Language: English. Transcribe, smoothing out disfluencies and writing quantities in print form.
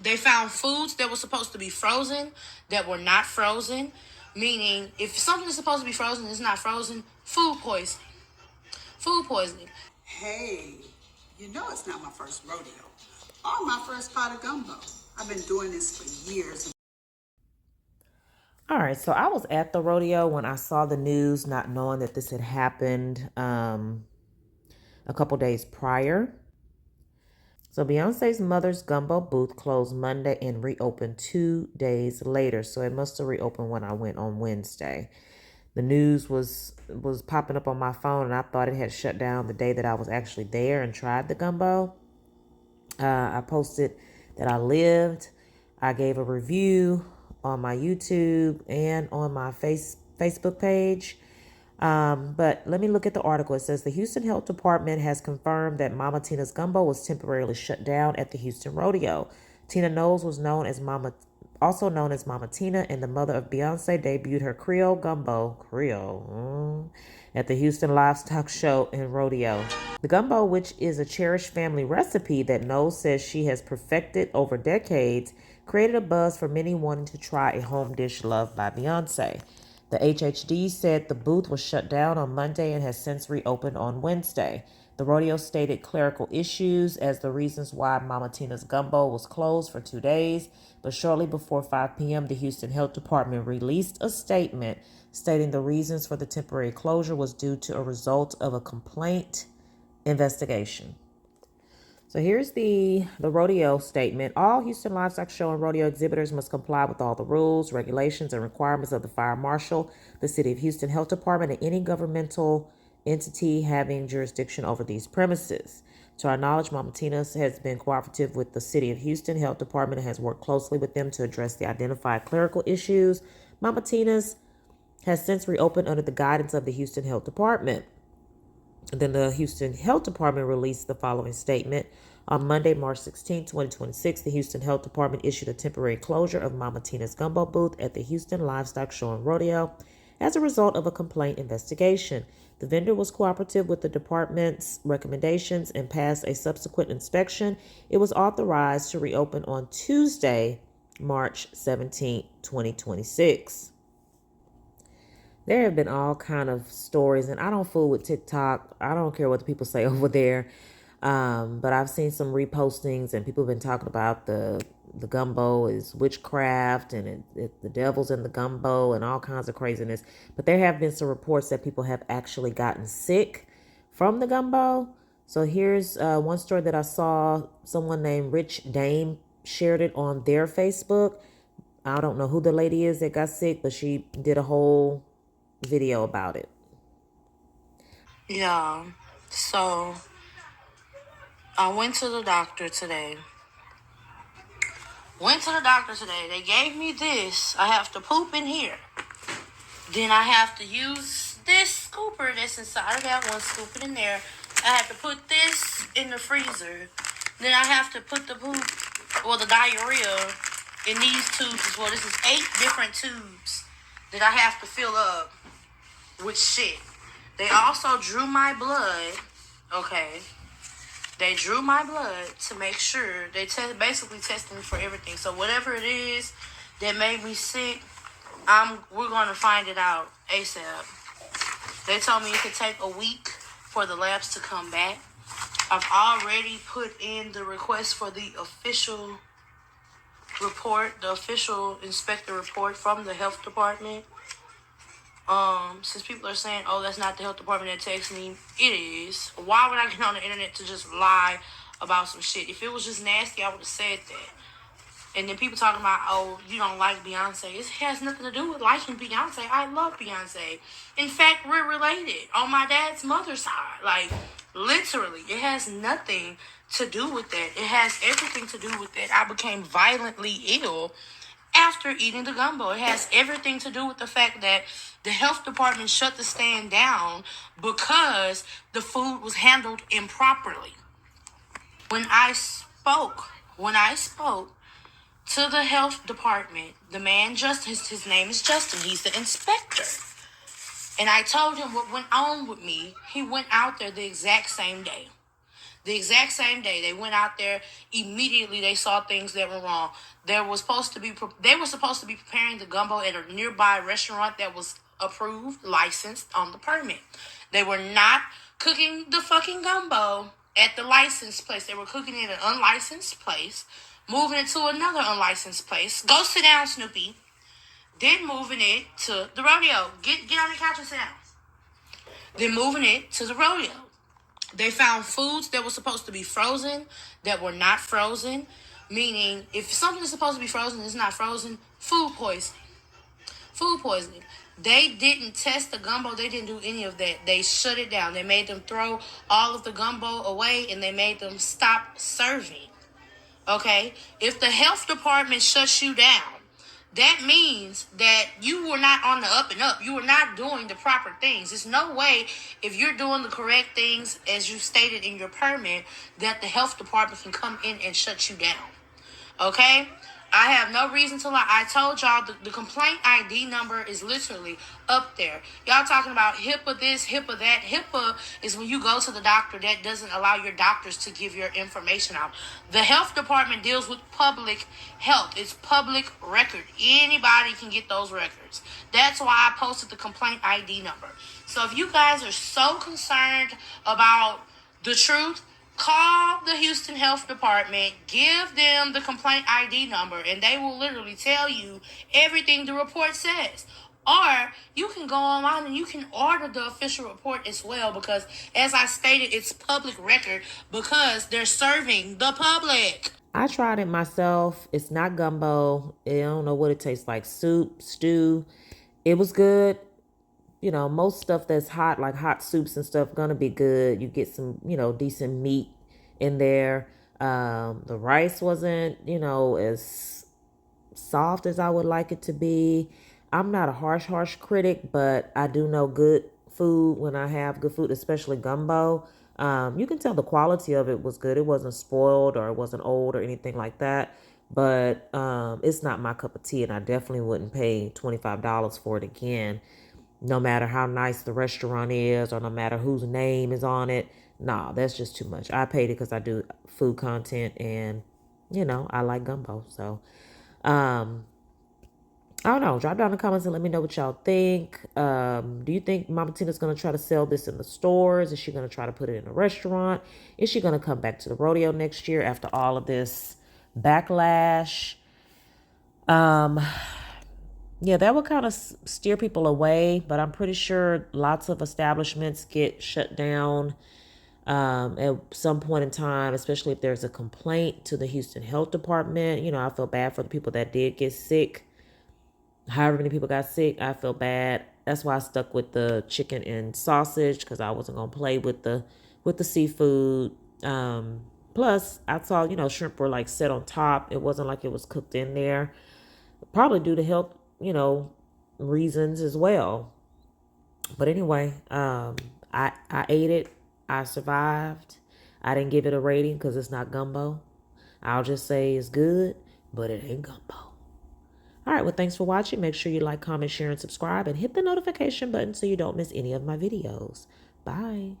They found foods that were supposed to be frozen that were not frozen, meaning if something is supposed to be frozen and it's not frozen, food poisoning. Food poisoning. Hey, you know it's not my first rodeo or my first pot of gumbo. I've been doing this for years. All right, so I was at the rodeo when I saw the news, not knowing that this had happened a couple days prior. So Beyonce's mother's gumbo booth closed Monday and reopened 2 days later. So it must have reopened when I went on Wednesday. The news was popping up on my phone, and I thought it had shut down the day that I was actually there and tried the gumbo. I posted that I lived. I gave a review on my YouTube and on my Facebook page. But let me look at the article. It says the Houston Health Department has confirmed that Mama Tina's Gumbo was temporarily shut down at the Houston Rodeo. Tina Knowles was also known as Mama Tina, and the mother of Beyonce debuted her Creole Gumbo, at the Houston Livestock Show and Rodeo. The gumbo, which is a cherished family recipe that Knowles says she has perfected over decades, created a buzz for many wanting to try a home dish loved by Beyonce. The HHD said the booth was shut down on Monday and has since reopened on Wednesday. The rodeo stated clerical issues as the reasons why Mama Tina's Gumbo was closed for 2 days, but shortly before 5 p.m., the Houston Health Department released a statement stating the reasons for the temporary closure was due to a result of a complaint investigation. So here's the rodeo statement. All Houston Livestock Show and Rodeo exhibitors must comply with all the rules, regulations, and requirements of the Fire Marshal, the City of Houston Health Department, and any governmental entity having jurisdiction over these premises. To our knowledge, Mama Tina's has been cooperative with the City of Houston Health Department and has worked closely with them to address the identified clerical issues. Mama Tina's has since reopened under the guidance of the Houston Health Department. Then the Houston Health Department released the following statement. On Monday, March 16, 2026, the Houston Health Department issued a temporary closure of Mama Tina's Gumbo booth at the Houston Livestock Show and Rodeo as a result of a complaint investigation. The vendor was cooperative with the department's recommendations and passed a subsequent inspection. It was authorized to reopen on Tuesday, March 17, 2026. There have been all kind of stories, and I don't fool with TikTok. I don't care what the people say over there. But I've seen some repostings, and people have been talking about the gumbo is witchcraft, and the devil's in the gumbo, and all kinds of craziness. But there have been some reports that people have actually gotten sick from the gumbo. So here's one story that I saw. Someone named Rich Dame shared it on their Facebook. I don't know who the lady is that got sick, but she did a whole video about it. Yeah. So I went to the doctor today. They gave me this. I have to poop in here. Then I have to use this scooper that's inside of that one, scoop it in there. I have to put this in the freezer. Then I have to put the poop, or the diarrhea, in these tubes as well. This is 8 different tubes that I have to fill up with shit. They also drew my blood. Okay. They drew my blood to make sure. They basically testing for everything. So whatever it is that made me sick, we're gonna find it out ASAP. They told me it could take a week for the labs to come back. I've already put in the request for the official report, the official inspector report from the health department. Since people are saying, oh, that's not the health department that texts me, it is. Why would I get on the internet to just lie about some shit? If it was just nasty, I would have said that. And then people talking about, oh, you don't like Beyonce. It has nothing to do with liking Beyonce. I love Beyonce. In fact, we're related on my dad's mother's side. Like, literally, it has nothing to do with that. It has everything to do with that. I became violently ill after eating the gumbo. It has everything to do with the fact that the health department shut the stand down because the food was handled improperly. When I spoke to the health department, the man, his name is Justin, he's the inspector. And I told him what went on with me. He went out there the exact same day. The exact same day, they went out there. Immediately, they saw things that were wrong. They were supposed to be preparing the gumbo at a nearby restaurant that was approved, licensed on the permit. They were not cooking the fucking gumbo at the licensed place. They were cooking it at an unlicensed place, moving it to another unlicensed place. Go sit down, Snoopy. Then moving it to the rodeo. Get on the couch and sit down. Then moving it to the rodeo. They found foods that were supposed to be frozen that were not frozen. Meaning, if something is supposed to be frozen and it's not frozen, food poisoning. Food poisoning. They didn't test the gumbo. They didn't do any of that. They shut it down. They made them throw all of the gumbo away, and they made them stop serving. Okay? If the health department shuts you down, that means that you were not on the up and up. You were not doing the proper things. There's no way, if you're doing the correct things as you stated in your permit, that the health department can come in and shut you down. Okay? I have no reason to lie. I told y'all the complaint ID number is literally up there. Y'all talking about HIPAA this, HIPAA that. HIPAA is when you go to the doctor, that doesn't allow your doctors to give your information out. The health department deals with public health. It's public record. Anybody can get those records. That's why I posted the complaint ID number. So if you guys are so concerned about the truth, call the Houston Health Department, give them the complaint ID number, and they will literally tell you everything the report says. Or you can go online and you can order the official report as well, because as I stated, it's public record because they're serving the public. I tried it myself. It's not gumbo. I don't know what it tastes like. Soup, stew. It was good. You know, most stuff that's hot, like hot soups and stuff, gonna be good. You get some, decent meat in there. The rice wasn't, as soft as I would like it to be. I'm not a harsh critic, but I do know good food when I have good food, especially gumbo. You can tell the quality of it was good. It wasn't spoiled or it wasn't old or anything like that. But it's not my cup of tea, and I definitely wouldn't pay $25 for it again. No matter how nice the restaurant is or no matter whose name is on it. Nah, that's just too much. I paid it because I do food content and, I like gumbo. So, I don't know. Drop down in the comments and let me know what y'all think. Do you think Mama Tina's going to try to sell this in the stores? Is she going to try to put it in a restaurant? Is she going to come back to the rodeo next year after all of this backlash? Yeah, that would kind of steer people away, but I'm pretty sure lots of establishments get shut down at some point in time, especially if there's a complaint to the Houston Health Department. I feel bad for the people that did get sick. However many people got sick, I feel bad. That's why I stuck with the chicken and sausage, because I wasn't gonna play with the seafood. Plus, I saw shrimp were like set on top. It wasn't like it was cooked in there. Probably due to health reasons as well. But anyway, I ate it. I survived. I didn't give it a rating because it's not gumbo. I'll just say it's good, but it ain't gumbo. All right, well, thanks for watching. Make sure you like, comment, share, and subscribe, and hit the notification button so you don't miss any of my videos. Bye.